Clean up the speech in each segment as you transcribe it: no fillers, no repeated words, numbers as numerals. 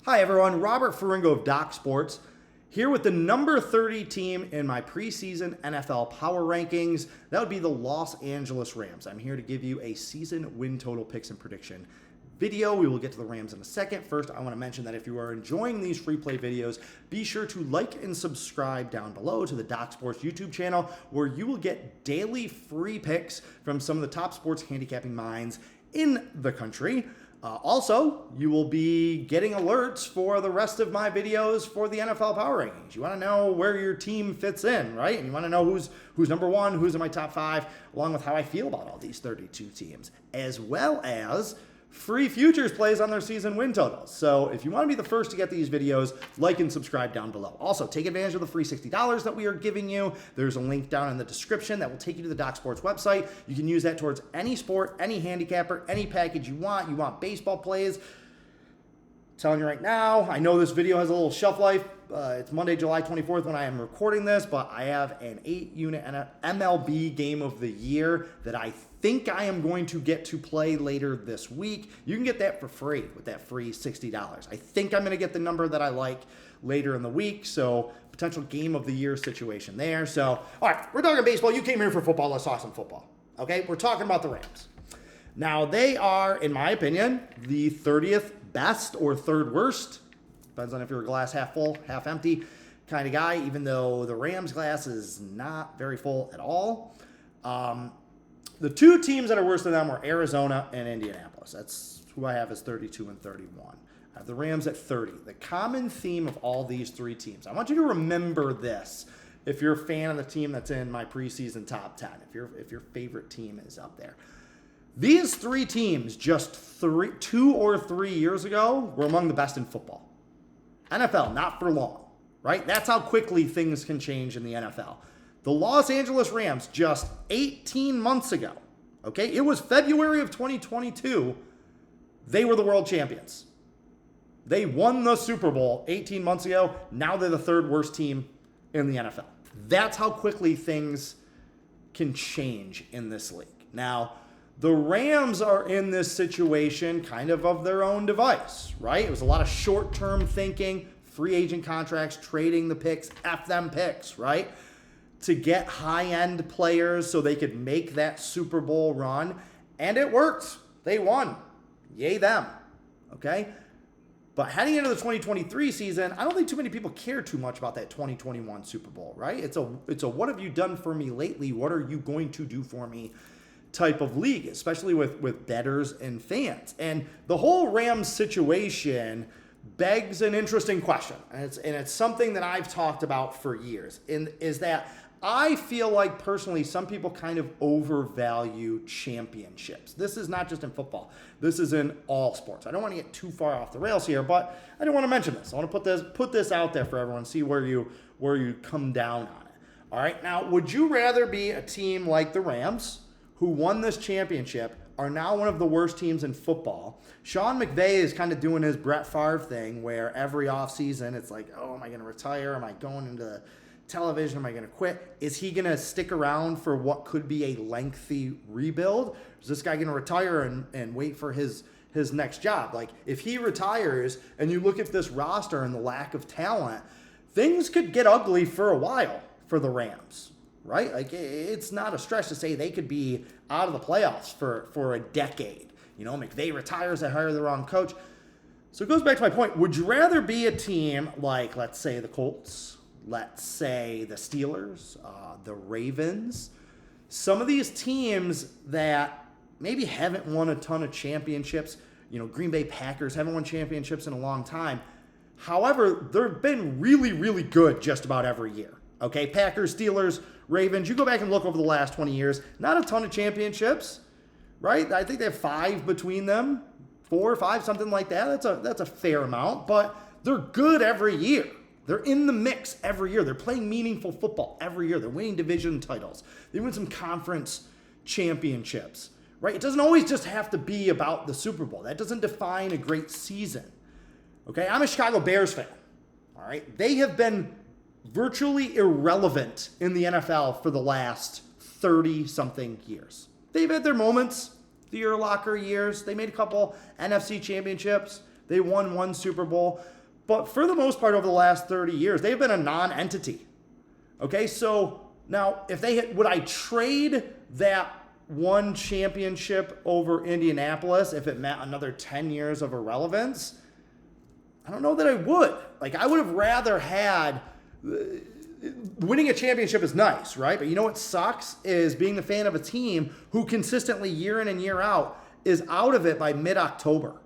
Hi everyone, Robert Ferringo of Doc Sports here with the number 30 team in my preseason NFL power rankings. That would be the Los Angeles Rams. I'm here to give you a season win total picks and prediction video. We will get to the Rams in a second. First, I want to mention that if you are enjoying these free play videos, be sure to like and subscribe down below to the Doc Sports YouTube channel, where you will get daily free picks from some of the top sports handicapping minds in the country. Also, you will be getting alerts for the rest of my videos for the NFL Power Rankings. You want to know where your team fits in, right? And you want to know who's number one, who's in my top five, along with how I feel about all these 32 teams, as well as free futures plays on their season win totals. So if you want to be the first to get these videos, like and subscribe down below. Also, take advantage of the free $60 that we are giving you. There's a link down in the description that will take you to the Doc Sports website. You can use that towards any sport, any handicapper, any package you want. You want baseball plays. I'm telling you right now, I know this video has a little shelf life. It's Monday, July 24th when I am recording this, but I have an 8-unit MLB game of the year that I think I am going to get to play later this week. You can get that for free with that free $60. I think I'm going to get the number that I like later in the week, so potential game of the year situation there. So, all right, we're talking baseball. You came here for football. Let's talk some football, okay? We're talking about the Rams. Now, they are, in my opinion, the 30th best or third worst. Depends on if you're a glass half full, half empty kind of guy, even though the Rams glass is not very full at all. The two teams that are worse than them are Arizona and Indianapolis. That's who I have as 32 and 31. I have the Rams at 30. The common theme of all these three teams, I want you to remember this if you're a fan of the team that's in my preseason top 10, if your favorite team is up there. These three teams just 2 or 3 years ago were among the best in football. NFL, not for long, right? That's how quickly things can change in the NFL. The Los Angeles Rams just 18 months ago, okay? It was February of 2022. They were the world champions. They won the Super Bowl 18 months ago. Now they're the third worst team in the NFL. That's how quickly things can change in this league. Now, the Rams are in this situation kind of their own device, right? It was a lot of short-term thinking, free agent contracts, trading the picks, F them picks, right? To get high-end players so they could make that Super Bowl run. And it worked. They won. Yay them, okay? But heading into the 2023 season, I don't think too many people care too much about that 2021 Super Bowl, right? It's a what have you done for me lately? What are you going to do for me type of league, especially with bettors and fans. And the whole Rams situation begs an interesting question. And it's something that I've talked about for years. And is that I feel like personally some people kind of overvalue championships. This is not just in football. This is in all sports. I don't want to get too far off the rails here, but I do want to mention this. I want to put this out there for everyone, see where you come down on it. All right. Now, would you rather be a team like the Rams, who won this championship, are now one of the worst teams in football? Sean McVay is kind of doing his Brett Favre thing where every offseason it's like, oh, am I going to retire? Am I going into television? Am I going to quit? Is he going to stick around for what could be a lengthy rebuild? Is this guy going to retire and wait for his next job? Like, if he retires and you look at this roster and the lack of talent, things could get ugly for a while for the Rams. Right? Like, it's not a stretch to say they could be out of the playoffs for a decade. You know, McVay retires, they hire the wrong coach. So it goes back to my point. Would you rather be a team like, let's say, the Colts, let's say the Steelers, the Ravens, some of these teams that maybe haven't won a ton of championships, you know, Green Bay Packers haven't won championships in a long time. However, they've been really, really good just about every year. Okay, Packers, Steelers, Ravens, you go back and look over the last 20 years, not a ton of championships, right? I think they have 5 between them, 4 or 5, something like that. That's a fair amount, but they're good every year. They're in the mix every year. They're playing meaningful football every year. They're winning division titles. They win some conference championships, right? It doesn't always just have to be about the Super Bowl. That doesn't define a great season, okay? I'm a Chicago Bears fan, all right? They have been virtually irrelevant in the NFL for the last 30-something years. They've had their moments, the Urlacher years. They made a couple NFC championships. They won one Super Bowl. But for the most part, over the last 30 years, they've been a non-entity. Okay, so now if they would I trade that one championship over Indianapolis if it meant another 10 years of irrelevance? I don't know that I would. Like, I would have rather had winning a championship is nice, right? But you know what sucks is being the fan of a team who consistently year in and year out is out of it by mid-October,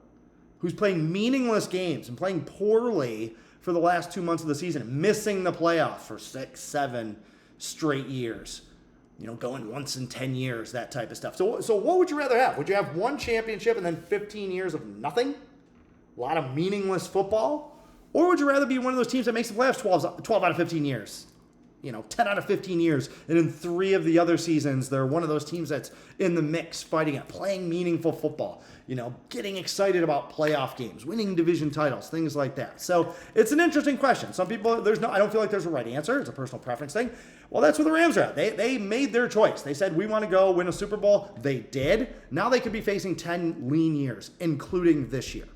who's playing meaningless games and playing poorly for the last 2 months of the season, missing the playoffs for 6, 7 straight years, going once in 10 years, that type of stuff. So what would you rather have? Would you have one championship and then 15 years of nothing? A lot of meaningless football? Or would you rather be one of those teams that makes the playoffs 12 out of 15 years? 10 out of 15 years. And in 3 of the other seasons, they're one of those teams that's in the mix, fighting it, playing meaningful football, getting excited about playoff games, winning division titles, things like that. So it's an interesting question. Some people, I don't feel like there's a right answer. It's a personal preference thing. Well, that's where the Rams are at. They made their choice. They said, we want to go win a Super Bowl. They did. Now they could be facing 10 lean years, including this year.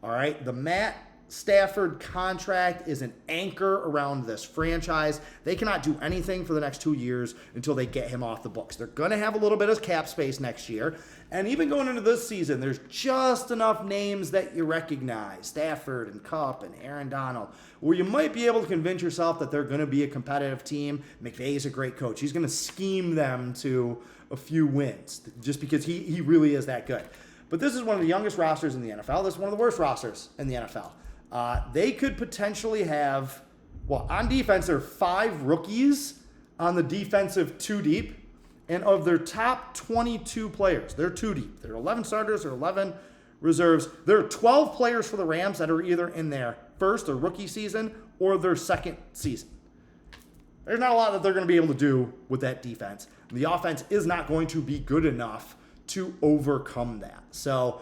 All right, the Matt Stafford contract is an anchor around this franchise. They cannot do anything for the next 2 years until they get him off the books. They're going to have a little bit of cap space next year. And even going into this season, there's just enough names that you recognize, Stafford and Kupp and Aaron Donald, where you might be able to convince yourself that they're going to be a competitive team. McVay's a great coach. He's going to scheme them to a few wins just because he really is that good. But this is one of the youngest rosters in the NFL. This is one of the worst rosters in the NFL. They could potentially have, on defense, there are 5 rookies on the defensive 2 deep. And of their top 22 players, they're 2 deep. There are 11 starters, there are 11 reserves. There are 12 players for the Rams that are either in their first or rookie season or their second season. There's not a lot that they're going to be able to do with that defense. The offense is not going to be good enough to overcome that. So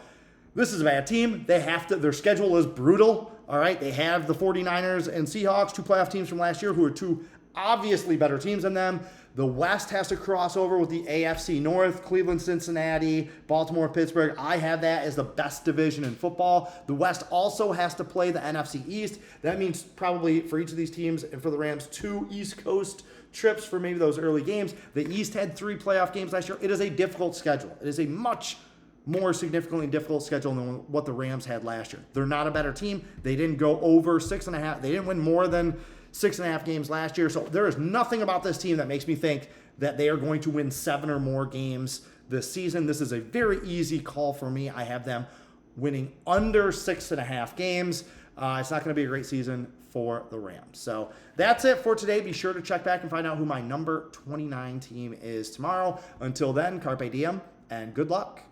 this is a bad team. Their schedule is brutal. All right. They have the 49ers and Seahawks, 2 playoff teams from last year who are 2 obviously better teams than them. The West has to cross over with the AFC North, Cleveland, Cincinnati, Baltimore, Pittsburgh. I have that as the best division in football. The West also has to play the NFC East. That means probably for each of these teams and for the Rams, 2 East Coast trips for maybe those early games. The East had 3 playoff games last year. It is a difficult schedule. It is a much more significantly difficult schedule than what the Rams had last year. They're not a better team. They didn't go over 6.5. They didn't win more than 6.5 games last year. So there is nothing about this team that makes me think that they are going to win 7 or more games this season. This is a very easy call for me. I have them winning under 6.5 games. It's not going to be a great season for the Rams. So that's it for today. Be sure to check back and find out who my number 29 team is tomorrow. Until then, carpe diem and good luck.